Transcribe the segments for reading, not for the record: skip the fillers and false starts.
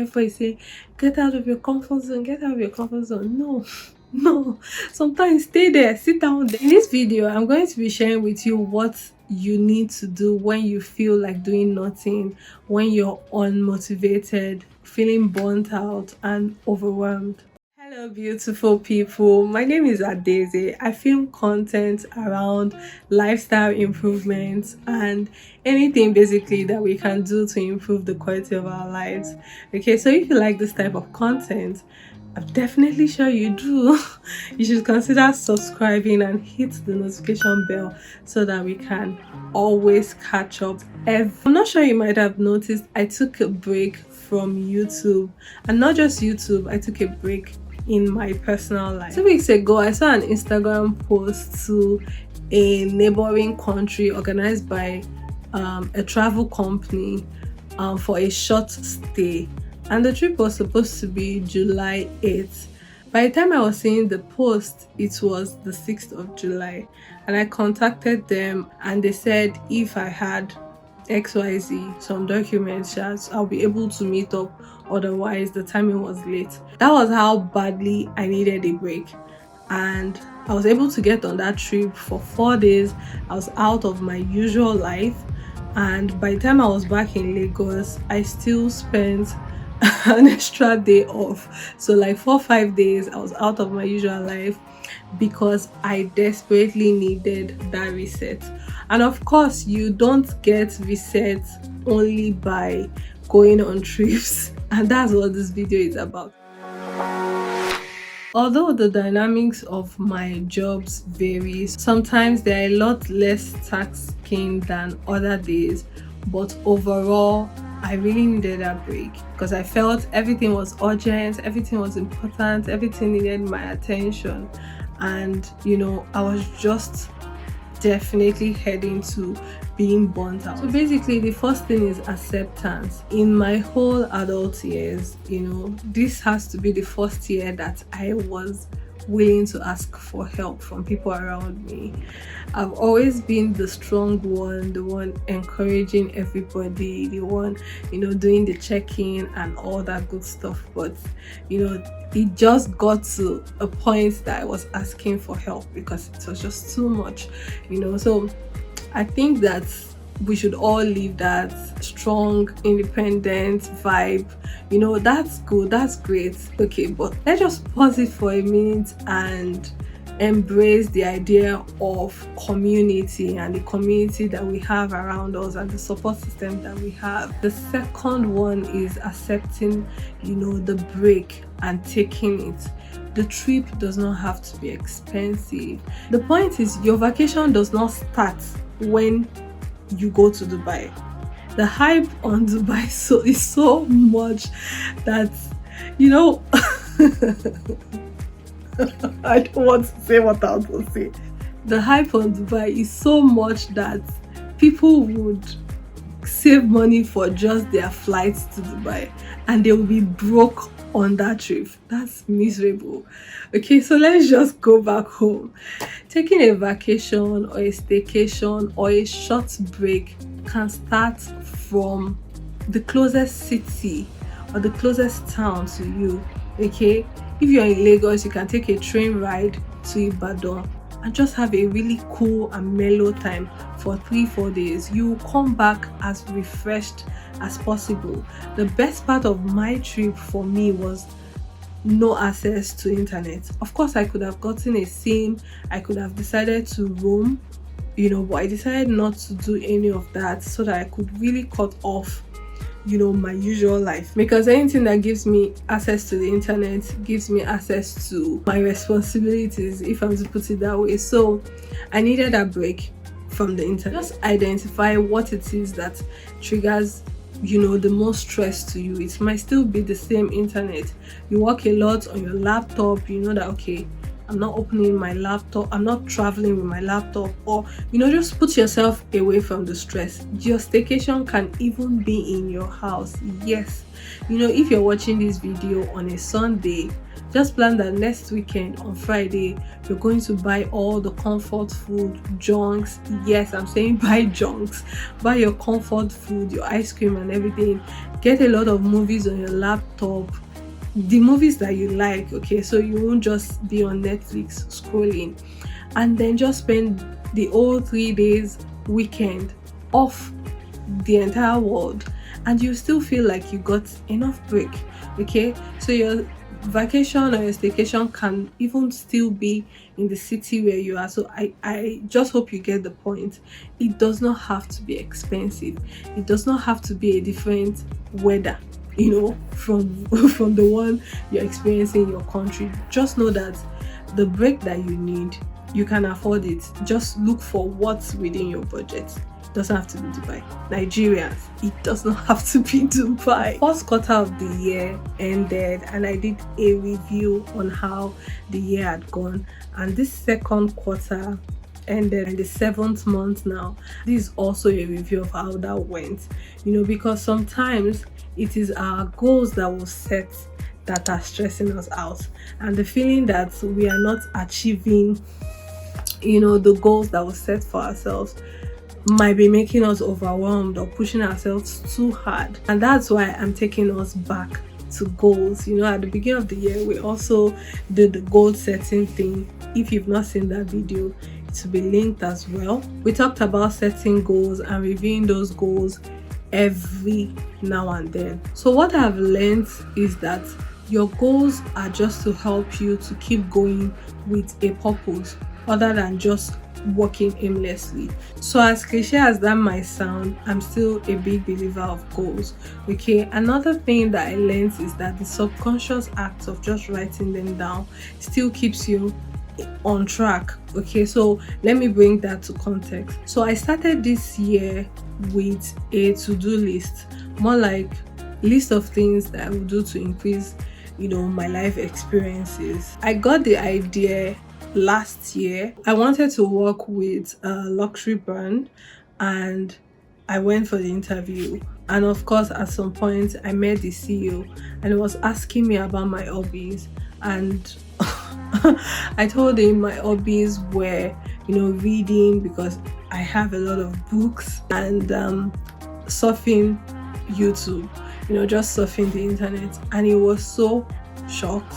Before you say, get out of your comfort zone, get out of your comfort zone. No, no. Sometimes stay there, sit down there. In this video, I'm going to be sharing with you what you need to do when you feel like doing nothing, when you're unmotivated, feeling burnt out, and overwhelmed. Hello, beautiful people. My name is Adeze. I film content around lifestyle improvements and anything basically that we can do to improve the quality of our lives. Okay, so if you like this type of content, I'm definitely sure you do. You should consider subscribing and hit the notification bell so that we can always catch up. I'm not sure you might have noticed I took a break from YouTube, and not just YouTube, I took a break in my personal life. 2 weeks ago, I saw an Instagram post to a neighboring country organized by a travel company for a short stay, and the trip was supposed to be July 8th. By the time I was seeing the post, it was the 6th of July, and I contacted them and they said if I had XYZ, some documents, I'll be able to meet up, otherwise the timing was late. That was how badly I needed a break, and I was able to get on that trip for 4 days. I was out of my usual life, and by the time I was back in Lagos, I still spent an extra day off. So like 4 or 5 days I was out of my usual life because I desperately needed that reset. And of course, you don't get reset only by going on trips, and that's what this video is about. Although the dynamics of my jobs vary, sometimes they're a lot less taxing than other days, but overall I really needed a break because I felt everything was urgent, everything was important, everything needed my attention, and I was just definitely heading to being burnt out. So basically, the first thing is acceptance. In my whole adult years, this has to be the first year that I was willing to ask for help from people around me. I've always been the strong one, the one encouraging everybody, the one doing the check-in and all that good stuff, but it just got to a point that I was asking for help because it was just too much. So I think that we should all live that strong, independent vibe. That's good, that's great. Okay, but let's just pause it for a minute and embrace the idea of community and the community that we have around us and the support system that we have. The second one is accepting the break and taking it. The trip does not have to be expensive. The point is, your vacation does not start when you go to Dubai. The hype on Dubai is so much that I don't want to say what I was going to say. The hype on Dubai is so much that people would save money for just their flights to Dubai and they will be broke on that trip. That's miserable. Okay, so let's just go back home. Taking a vacation or a staycation or a short break can start from the closest city or the closest town to you. Okay, if you're in Lagos, you can take a train ride to Ibadan and just have a really cool and mellow time for 3-4 days. You will come back as refreshed as possible. The best part of my trip for me was no access to internet. Of course, I could have gotten a SIM, I could have decided to roam, but I decided not to do any of that so that I could really cut off my usual life, because anything that gives me access to the internet gives me access to my responsibilities, if I'm to put it that way. So I needed a break from the internet. Just identify what it is that triggers the most stress to you. It might still be the same internet. You work a lot on your laptop, that okay, I'm not opening my laptop, I'm not traveling with my laptop, or just put yourself away from the stress. Your staycation can even be in your house. Yes, if you're watching this video on a Sunday Just plan that next weekend on Friday, you're going to buy all the comfort food, junks. Yes, I'm saying buy junks. Buy your comfort food, your ice cream and everything. Get a lot of movies on your laptop, the movies that you like, okay, so you won't just be on Netflix scrolling. And then just spend the whole 3 days weekend off the entire world, and you still feel like you got enough break. Okay, so your vacation or your staycation can even still be in the city where you are. So I just hope you get the point. It does not have to be expensive. It does not have to be a different weather, from from the one you're experiencing in your country. Just know that the break that you need, you can afford it. Just look for what's within your budget. Doesn't have to be Dubai. Nigerians, it does not have to be Dubai. First quarter of the year ended, and I did a review on how the year had gone. And this second quarter ended in the 7th month now. This is also a review of how that went. Because sometimes it is our goals that will set that are stressing us out, and the feeling that we are not achieving the goals that we set for ourselves might be making us overwhelmed or pushing ourselves too hard. And that's why I'm taking us back to goals. At the beginning of the year, we also did the goal setting thing. If you've not seen that video, it will be linked as well. We talked about setting goals and reviewing those goals every now and then. So what I've learned is that your goals are just to help you to keep going with a purpose, other than just working aimlessly. So as cliche as that might sound, I'm still a big believer of goals. Okay, another thing that I learned is that the subconscious act of just writing them down still keeps you on track. Okay, so let me bring that to context. So I started this year with a to-do list, more like list of things that I will do to increase my life experiences. I got the idea last year. I wanted to work with a luxury brand, and I went for the interview. And of course, at some point I met the CEO, and he was asking me about my hobbies, and I told him my hobbies were reading, because I have a lot of books, and surfing YouTube, just surfing the internet. And he was so shocked.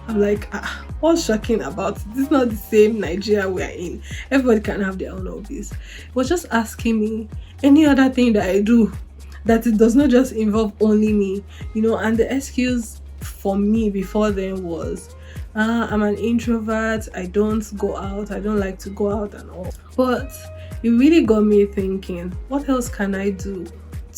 I'm like, what's shocking about it? This is not the same Nigeria we are in. Everybody can have their own hobbies. He was just asking me any other thing that I do, that it does not just involve only me, and the excuse for me before then was, I'm an introvert, I don't go out, I don't like to go out and all. But it really got me thinking, what else can I do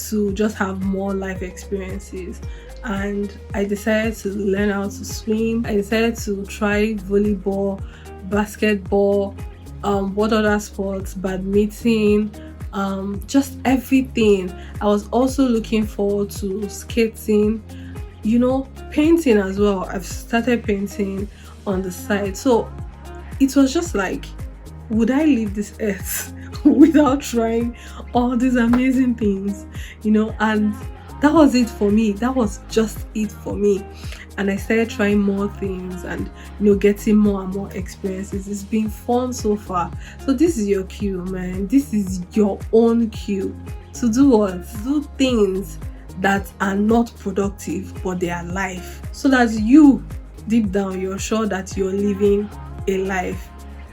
to just have more life experiences? And I decided to learn how to swim. I decided to try volleyball, basketball, what other sports, badminton, just everything. I was also looking forward to skating, painting as well. I've started painting on the side. So it was just like, would I leave this earth without trying all these amazing things, and that was it for me. That was just it for me. And I started trying more things and getting more and more experiences. It's been fun so far. So this is your cue, man. This is your own cue to do what? Do things that are not productive, but they are life, so that you deep down you're sure that you're living a life.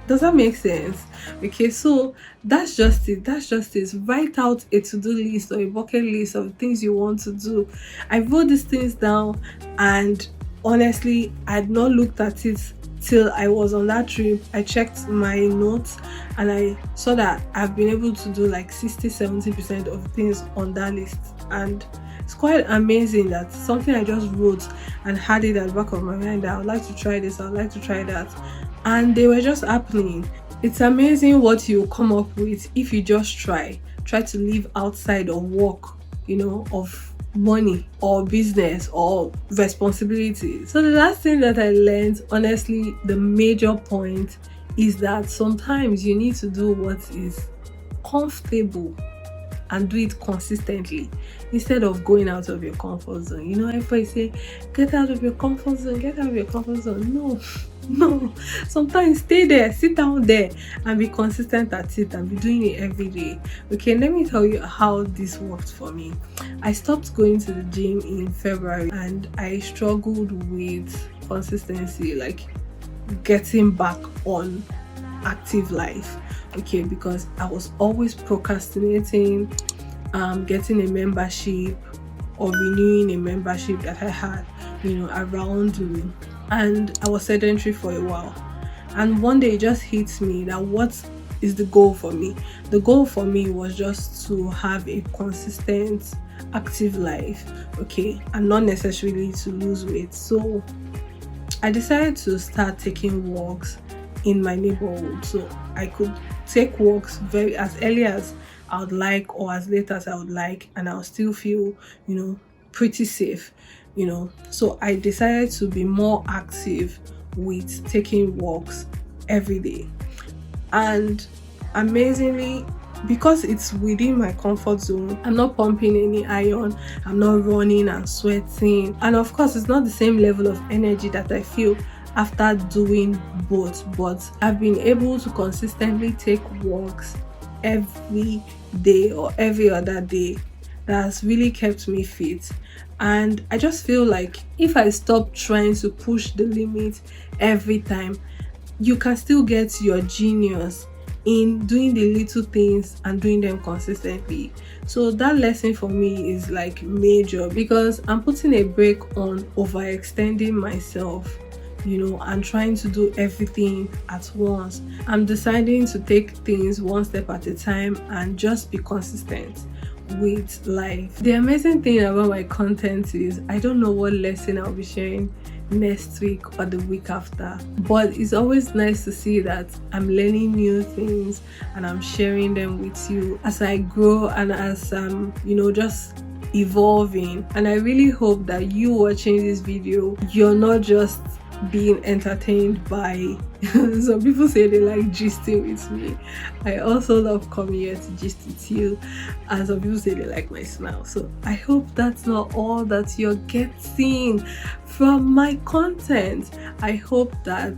Does that make sense? Okay, so that's just it. Write out a to-do list or a bucket list of things you want to do. I wrote these things down, and honestly, I'd not looked at it till I was on that trip. I checked my notes, and I saw that I've been able to do like 60-70% of things on that list. And it's quite amazing that something I just wrote and had it at the back of my mind that I would like to try this, I would like to try that, and they were just happening. It's amazing what you come up with if you just try to live outside of work, of money or business or responsibilities. So the last thing that I learned, honestly, the major point is that sometimes you need to do what is comfortable and do it consistently instead of going out of your comfort zone. You know, everybody say, get out of your comfort zone, get out of your comfort zone. No, no. Sometimes stay there, sit down there, and be consistent at it and be doing it every day. Okay, let me tell you how this worked for me. I stopped going to the gym in February and I struggled with consistency, like getting back on active life. Okay, because I was always procrastinating getting a membership or renewing a membership that I had, you know, around me. And I was sedentary for a while. And one day it just hit me that what is the goal for me? The goal for me was just to have a consistent active life, okay, and not necessarily to lose weight. So I decided to start taking walks in my neighborhood, so I could take walks very as early as I would like or as late as I would like, and I'll still feel, you know, pretty safe, you know. So I decided to be more active with taking walks every day. And amazingly, because it's within my comfort zone, I'm not pumping any iron, I'm not running and sweating, and of course it's not the same level of energy that I feel after doing both, but I've been able to consistently take walks every day or every other day. That's really kept me fit. And I just feel like if I stop trying to push the limit every time, you can still get your genius in doing the little things and doing them consistently. So that lesson for me is like major, because I'm putting a break on overextending myself, you know, and trying to do everything at once. I'm deciding to take things one step at a time and just be consistent with life. The amazing thing about my content is I don't know what lesson I'll be sharing next week or the week after, but it's always nice to see that I'm learning new things and I'm sharing them with you as I grow and as you know, just evolving. And I really hope that you watching this video, you're not just being entertained by some people say they like gisting with me. I also love coming here to gist with you, and some people say they like my smile. So I hope that's not all that you're getting from my content. I hope that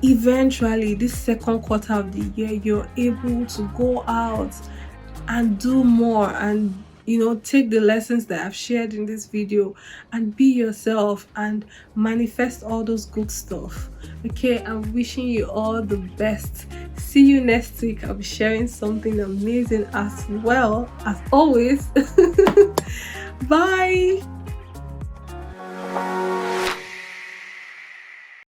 eventually this second quarter of the year you're able to go out and do more and, you know, take the lessons that I've shared in this video and be yourself and manifest all those good stuff. Okay, I'm wishing you all the best. See you next week. I'll be sharing something amazing as well as always. Bye.